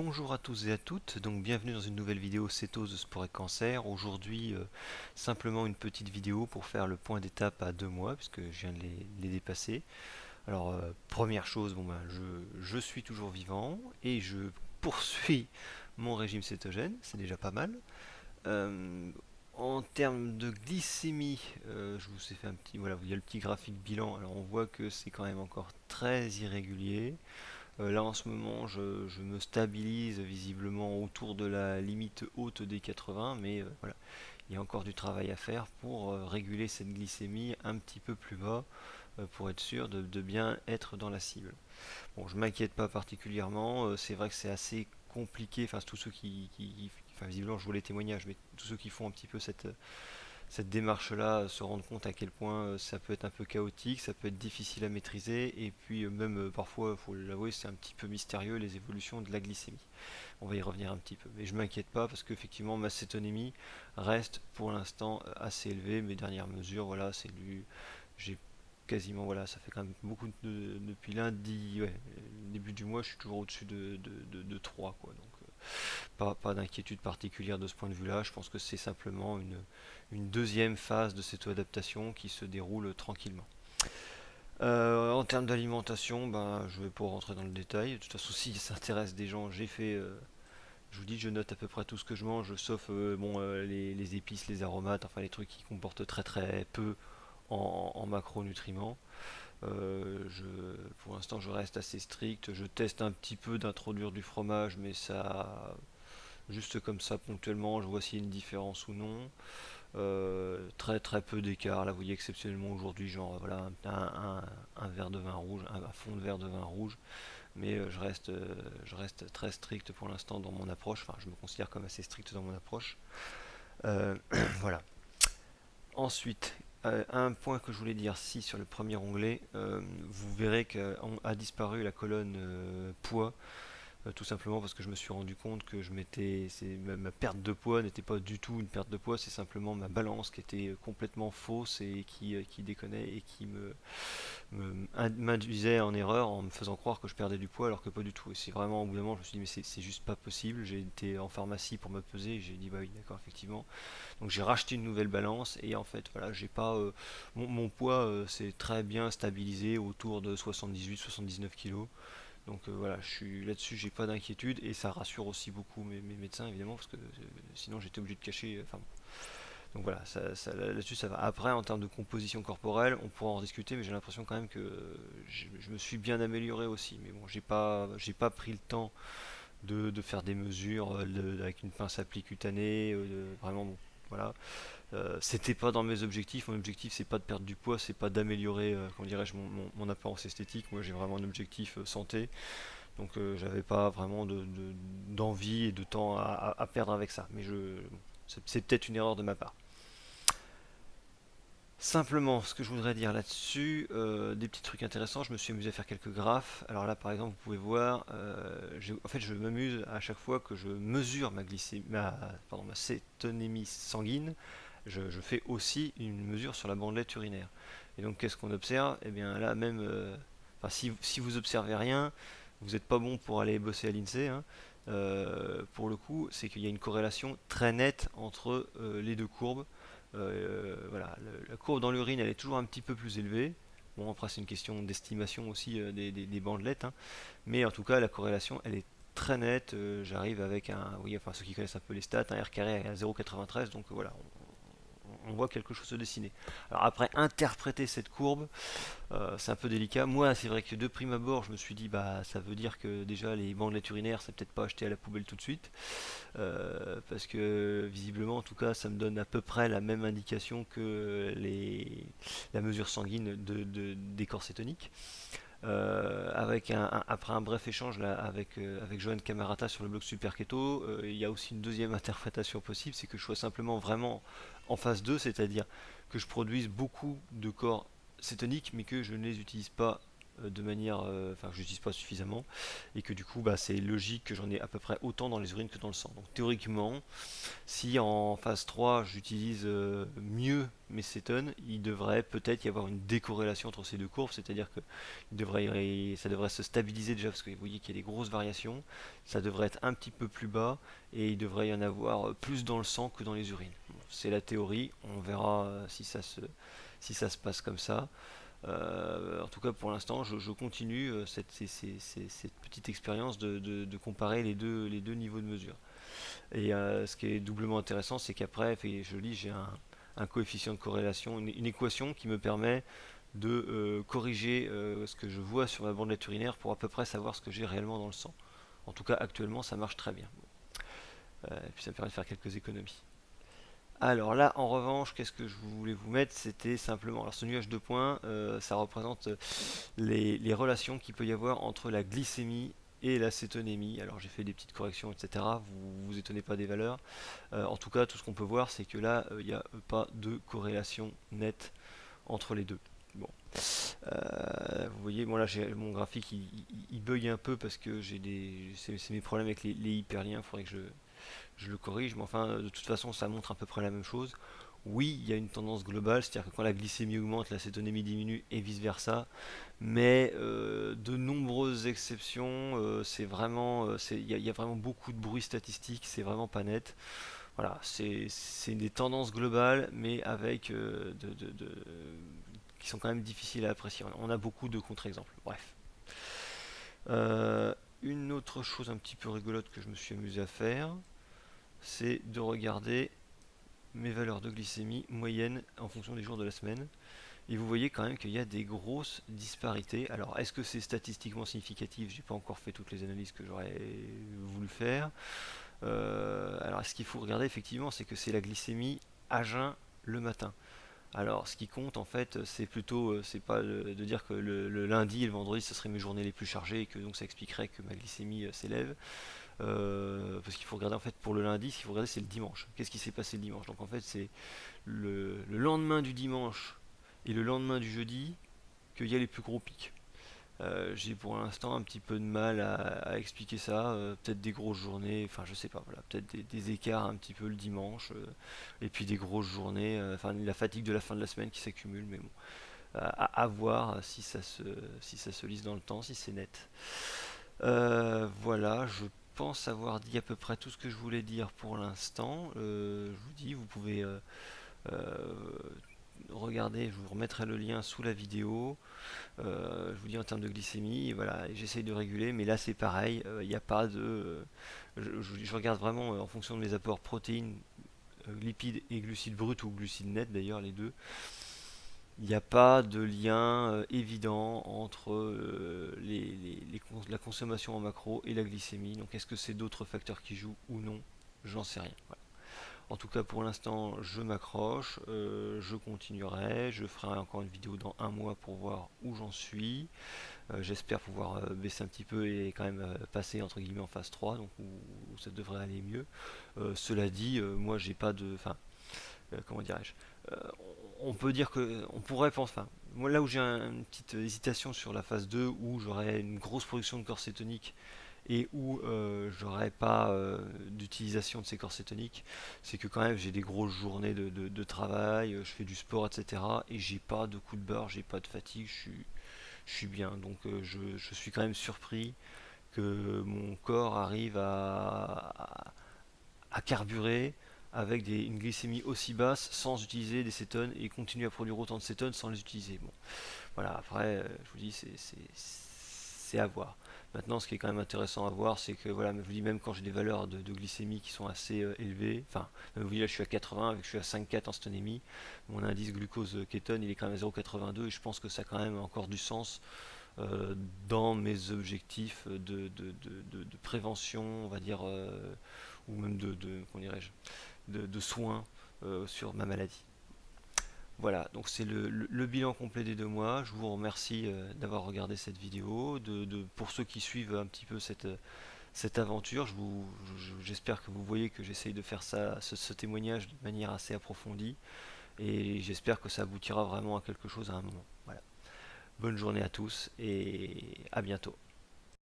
Bonjour à tous et à toutes, donc bienvenue dans une nouvelle vidéo cétose de sport et cancer. Aujourd'hui, simplement une petite vidéo pour faire le point d'étape à 2 mois, puisque je viens de les dépasser. Alors, première chose, bon ben, je suis toujours vivant et je poursuis mon régime cétogène, c'est déjà pas mal. Euh, En termes de glycémie, je vous ai fait un petit, voilà, il y a le petit graphique bilan. Alors on voit que c'est quand même encore très irrégulier. Là en ce moment je me stabilise visiblement autour de la limite haute des 80, mais voilà, il y a encore du travail à faire pour réguler cette glycémie un petit peu plus bas pour être sûr de bien être dans la cible. Bon, je m'inquiète pas particulièrement, c'est vrai que c'est assez compliqué, enfin tous ceux enfin visiblement je vois les témoignages, mais tous ceux qui font un petit peu cette démarche-là, se rendre compte à quel point ça peut être un peu chaotique, ça peut être difficile à maîtriser, et puis même parfois, il faut l'avouer, c'est un petit peu mystérieux les évolutions de la glycémie. On va y revenir un petit peu. Mais je m'inquiète pas parce qu'effectivement ma cétonémie reste pour l'instant assez élevée. Mes dernières mesures, voilà, c'est du. J'ai quasiment, voilà, ça fait quand même beaucoup depuis lundi, ouais, début du mois, je suis toujours au-dessus de 3, quoi. Donc, pas d'inquiétude particulière de ce point de vue-là. Je pense que c'est simplement une deuxième phase de cette adaptation qui se déroule tranquillement. En termes d'alimentation, ben, je vais pas rentrer dans le détail. De toute façon, si ça intéresse des gens, j'ai fait. Je vous dis, je note à peu près tout ce que je mange, sauf les épices, les aromates, enfin les trucs qui comportent très très peu en macronutriments. Je, pour l'instant, je reste assez strict. Je teste un petit peu d'introduire du fromage, mais ça, juste comme ça, ponctuellement, je vois s'il y a une différence ou non. Très très peu d'écart. Là, vous voyez exceptionnellement aujourd'hui, genre voilà, un verre de vin rouge, un fond de verre de vin rouge. Mais je reste très strict pour l'instant dans mon approche. Enfin, je me considère comme assez strict dans mon approche. Euh, voilà. Ensuite, un point que je voulais dire, si sur le premier onglet, vous verrez qu'a disparu la colonne poids. Tout simplement parce que je me suis rendu compte que ma perte de poids n'était pas du tout une perte de poids, c'est simplement ma balance qui était complètement fausse et qui déconnait et qui m'induisait en erreur en me faisant croire que je perdais du poids alors que pas du tout. Et c'est vraiment au bout d'un moment, je me suis dit mais c'est juste pas possible. J'ai été en pharmacie pour me peser et j'ai dit bah oui d'accord effectivement. Donc j'ai racheté une nouvelle balance et en fait voilà j'ai pas mon poids s'est très bien stabilisé autour de 78-79 kg. Donc voilà, je suis là-dessus, j'ai pas d'inquiétude et ça rassure aussi beaucoup mes médecins évidemment parce que sinon j'étais obligé de cacher. Enfin, donc voilà, là-dessus ça va. Après, en termes de composition corporelle, on pourra en discuter, mais j'ai l'impression quand même que je me suis bien amélioré aussi. Mais bon, j'ai pas pris le temps de faire des mesures avec une pince à pli cutanée, vraiment bon. Voilà, c'était pas dans mes objectifs. Mon objectif, c'est pas de perdre du poids, c'est pas d'améliorer, comment dirais-je, mon apparence esthétique. Moi, j'ai vraiment un objectif santé. Donc j'avais pas vraiment d'envie et de temps à perdre avec ça. Mais c'est peut-être une erreur de ma part. Simplement, ce que je voudrais dire là-dessus, des petits trucs intéressants, je me suis amusé à faire quelques graphes. Alors là, par exemple, vous pouvez voir, en fait, je m'amuse à chaque fois que je mesure ma cétonémie sanguine, je fais aussi une mesure sur la bandelette urinaire. Et donc, qu'est-ce qu'on observe? Eh bien, là, même, enfin, si vous observez rien, vous n'êtes pas bon pour aller bosser à l'INSEE, hein. Pour le coup, c'est qu'il y a une corrélation très nette entre les deux courbes. Voilà, la courbe dans l'urine, elle est toujours un petit peu plus élevée. Bon, après, c'est une question d'estimation aussi des bandelettes, hein. Mais en tout cas, la corrélation, elle est très nette. J'arrive avec oui, enfin, ceux qui connaissent un peu les stats, un R carré à 0,93. Donc voilà, on voit quelque chose se dessiner. Alors après, interpréter cette courbe, c'est un peu délicat. Moi, c'est vrai que de prime abord, je me suis dit, bah, ça veut dire que déjà les bandelettes urinaires, c'est peut-être pas acheté à la poubelle tout de suite. Parce que visiblement, en tout cas, ça me donne à peu près la même indication que la mesure sanguine des corps cétoniques. Après un bref échange là, avec Johan Camarata sur le blog Super Keto, il y a aussi une deuxième interprétation possible, c'est que je sois simplement vraiment en phase 2, c'est-à-dire que je produise beaucoup de corps cétoniques, mais que je ne les utilise pas de manière, enfin, je l'utilise pas suffisamment, et que du coup, bah, c'est logique que j'en ai à peu près autant dans les urines que dans le sang. Donc théoriquement, si en phase 3 j'utilise mieux mes cétones, il devrait peut-être y avoir une décorrélation entre ces deux courbes, c'est-à-dire que ça devrait se stabiliser déjà, parce que vous voyez qu'il y a des grosses variations, ça devrait être un petit peu plus bas, et il devrait y en avoir plus dans le sang que dans les urines. Bon, c'est la théorie, on verra si ça se passe comme ça. En tout cas, pour l'instant, je continue cette petite expérience de comparer les deux niveaux de mesure. Et ce qui est doublement intéressant, c'est qu'après, je lis, j'ai un coefficient de corrélation, une équation qui me permet de corriger ce que je vois sur ma bandelette urinaire pour à peu près savoir ce que j'ai réellement dans le sang. En tout cas, actuellement, ça marche très bien. Et puis ça me permet de faire quelques économies. Alors là, en revanche, qu'est-ce que je voulais vous mettre? C'était simplement, alors ce nuage de points, ça représente les relations qu'il peut y avoir entre la glycémie et la cétonémie. Alors j'ai fait des petites corrections, etc. Vous vous étonnez pas des valeurs. En tout cas, tout ce qu'on peut voir, c'est que là, il n'y a pas de corrélation nette entre les deux. Bon. Vous voyez, bon là, mon graphique, il bug un peu parce que c'est mes problèmes avec les hyperliens. Il faudrait que je le corrige, mais enfin, de toute façon, ça montre à peu près la même chose. Oui, il y a une tendance globale, c'est-à-dire que quand la glycémie augmente, la cétonémie diminue et vice-versa. Mais de nombreuses exceptions, c'est vraiment, il y a vraiment beaucoup de bruit statistique, c'est vraiment pas net. Voilà, c'est des tendances globales, mais avec qui sont quand même difficiles à apprécier. On a beaucoup de contre-exemples. Bref. Euh, une autre chose un petit peu rigolote que je me suis amusé à faire, c'est de regarder mes valeurs de glycémie moyenne en fonction des jours de la semaine. Et vous voyez quand même qu'il y a des grosses disparités. Alors, est-ce que c'est statistiquement significatif? J'ai pas encore fait toutes les analyses que j'aurais voulu faire. Alors, ce qu'il faut regarder effectivement, c'est que c'est la glycémie à jeun le matin. Alors, ce qui compte en fait, c'est plutôt, c'est pas de dire que le lundi et le vendredi, ce seraient mes journées les plus chargées et que donc ça expliquerait que ma glycémie s'élève. Parce qu'il faut regarder en fait pour le lundi, ce qu'il faut regarder c'est le dimanche. Qu'est-ce qui s'est passé le dimanche? Donc en fait, c'est le lendemain du dimanche et le lendemain du jeudi qu'il y a les plus gros pics. J'ai pour l'instant un petit peu de mal à expliquer ça, peut-être des grosses journées, enfin je sais pas, voilà, peut-être des écarts un petit peu le dimanche, et puis des grosses journées, enfin la fatigue de la fin de la semaine qui s'accumule, mais bon, à voir si ça se lisse dans le temps, si c'est net. Voilà, je pense avoir dit à peu près tout ce que je voulais dire pour l'instant. Je vous dis, vous pouvez euh, regarder, je vous remettrai le lien sous la vidéo. Je vous dis en termes de glycémie, et voilà, j'essaye de réguler, mais là c'est pareil, il n'y a pas de. Je regarde vraiment en fonction de mes apports protéines, lipides et glucides bruts ou glucides nets d'ailleurs, les deux. Il n'y a pas de lien évident entre la consommation en macro et la glycémie. Donc est-ce que c'est d'autres facteurs qui jouent ou non? J'en sais rien. Voilà. En tout cas, pour l'instant, je m'accroche, je continuerai, je ferai encore une vidéo dans un mois pour voir où j'en suis. J'espère pouvoir baisser un petit peu et quand même passer entre guillemets en phase 3, donc où ça devrait aller mieux. Cela dit, moi j'ai pas de. Enfin, comment dirais-je? Euh, on peut dire que. On pourrait penser. Enfin, moi là où j'ai une petite hésitation sur la phase 2, où j'aurais une grosse production de corps cétonique et où j'aurais pas d'utilisation de ces corps cétoniques, c'est que quand même j'ai des grosses journées de travail, je fais du sport, etc. Et j'ai pas de coup de barre, j'ai pas de fatigue, je suis bien. Donc je suis quand même surpris que mon corps arrive à carburer avec une glycémie aussi basse sans utiliser des cétones et continue à produire autant de cétones sans les utiliser. Bon, voilà, après, je vous dis, c'est à voir. Maintenant, ce qui est quand même intéressant à voir, c'est que voilà, je vous dis, même quand j'ai des valeurs de glycémie qui sont assez élevées, enfin, vous voyez là, je suis à 80, avec je suis à 5,4 en sténémie, mon indice glucose kétone, il est quand même à 0,82, et je pense que ça a quand même encore du sens dans mes objectifs de prévention, on va dire, ou même comment dirais-je, de soins sur ma maladie. Voilà, donc c'est le bilan complet des 2 mois. Je vous remercie d'avoir regardé cette vidéo. Pour ceux qui suivent un petit peu cette aventure, j'espère que vous voyez que j'essaye de faire ce témoignage de manière assez approfondie et j'espère que ça aboutira vraiment à quelque chose à un moment. Voilà. Bonne journée à tous et à bientôt.